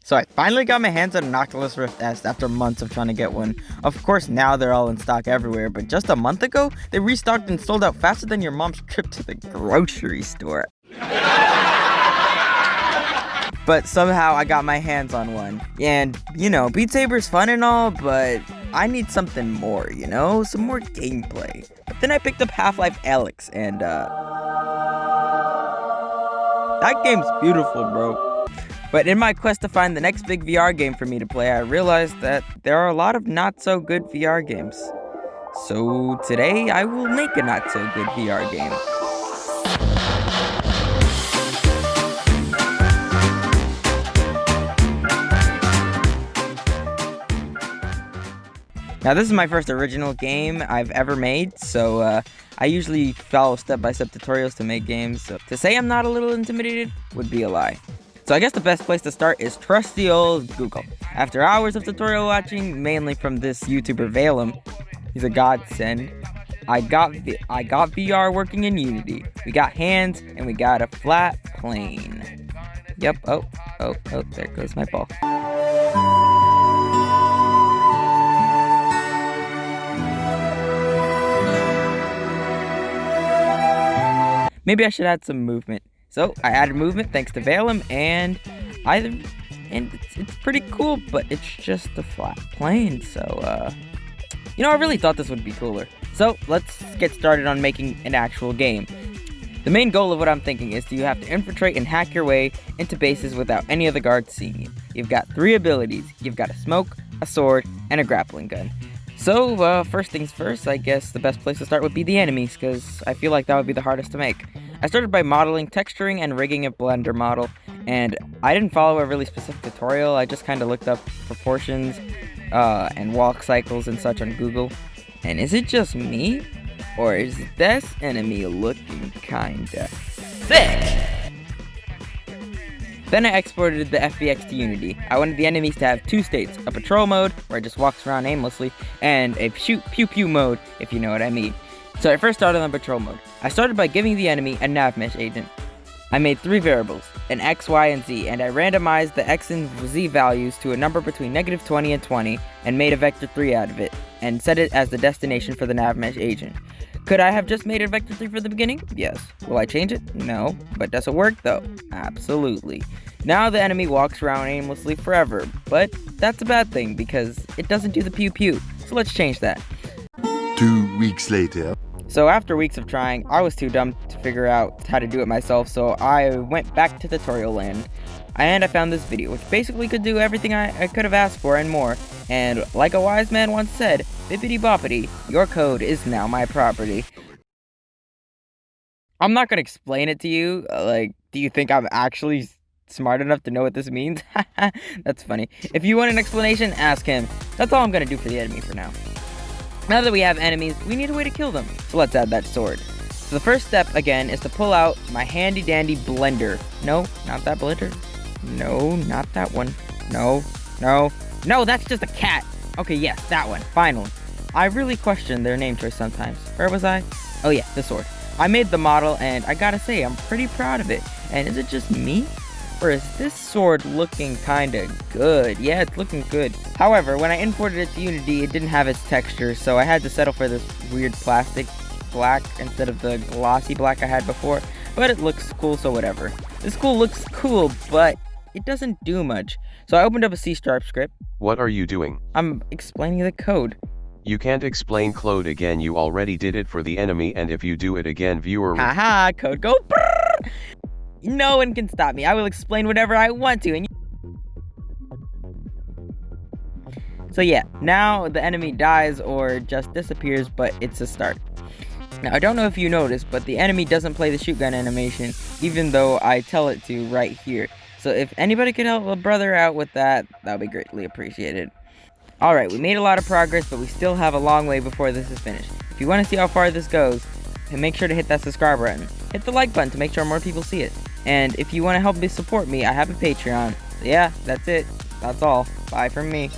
So I finally got my hands on an Oculus Rift S after months of trying to get one. Of course, now they're all in stock everywhere, but just a month ago, they restocked and sold out faster than your mom's trip to the grocery store. But somehow I got my hands on one. And, Beat Saber's fun and all, but I need something more, some more gameplay. But then I picked up Half-Life Alyx, and that game's beautiful, bro. But in my quest to find the next big VR game for me to play, I realized that there are a lot of not-so-good VR games. So today, I will make a not-so-good VR game. Now, this is my first original game I've ever made, so I usually follow step-by-step tutorials to make games, so to say I'm not a little intimidated would be a lie. So I guess the best place to start is trusty old Google. After hours of tutorial watching, mainly from this YouTuber Valem, he's a godsend, I got VR working in Unity. We got hands, and we got a flat plane. Yep, oh, there goes my ball. Maybe I should add some movement. So I added movement thanks to Valem, and it's pretty cool, but it's just a flat plane. So I really thought this would be cooler. So let's get started on making an actual game. The main goal of what I'm thinking is you have to infiltrate and hack your way into bases without any of the guards seeing you. You've got 3 abilities. You've got a smoke, a sword, and a grappling gun. So, first things first, I guess the best place to start would be the enemies, because I feel like that would be the hardest to make. I started by modeling, texturing, and rigging a Blender model, and I didn't follow a really specific tutorial. I just kind of looked up proportions, and walk cycles and such on Google. And is it just me? Or is this enemy looking kinda sick? Then I exported the FBX to Unity. I wanted the enemies to have 2 states, a patrol mode, where it just walks around aimlessly, and a shoot pew pew mode, if you know what I mean. So I first started on patrol mode. I started by giving the enemy a nav mesh agent. I made 3 variables, an X, Y, and Z, and I randomized the X and Z values to a number between -20 and 20, and made a vector 3 out of it, and set it as the destination for the nav mesh agent. Could I have just made a vector 3 for the beginning? Yes. Will I change it? No. But does it work though? Absolutely. Now the enemy walks around aimlessly forever, but that's a bad thing because it doesn't do the pew pew. So let's change that. 2 weeks later. So after weeks of trying, I was too dumb to figure out how to do it myself, so I went back to tutorial land. And I found this video, which basically could do everything I could have asked for and more. And like a wise man once said, bippity boppity, your code is now my property. I'm not gonna explain it to you. Do you think I'm actually smart enough to know what this means? That's funny. If you want an explanation, ask him. That's all I'm gonna do for the enemy for now. Now that we have enemies, we need a way to kill them. So let's add that sword. So the first step, again, is to pull out my handy dandy blender. No, not that blender. No, not that one. No, that's just a cat. Okay, yes, that one, finally. I really question their name choice sometimes. Where was I? Oh yeah, the sword. I made the model, and I gotta say, I'm pretty proud of it. And is it just me? Or is this sword looking kinda good? Yeah, it's looking good. However, when I imported it to Unity, it didn't have its texture, so I had to settle for this weird plastic black instead of the glossy black I had before. But it looks cool, so whatever. This looks cool, but it doesn't do much. So I opened up a C# script. What are you doing? I'm explaining the code. You can't explain code again, you already did it for the enemy, and if you do it again, viewer... Haha, code go brrr! No one can stop me. I will explain whatever I want to. So yeah, now the enemy dies or just disappears, but it's a start. Now, I don't know if you noticed, but the enemy doesn't play the shoot gun animation, even though I tell it to right here. So if anybody could help a brother out with that, that would be greatly appreciated. Alright, we made a lot of progress, but we still have a long way before this is finished. If you want to see how far this goes, make sure to hit that subscribe button. Hit the like button to make sure more people see it. And if you want to help me support me, I have a Patreon. So yeah, that's it. That's all. Bye from me.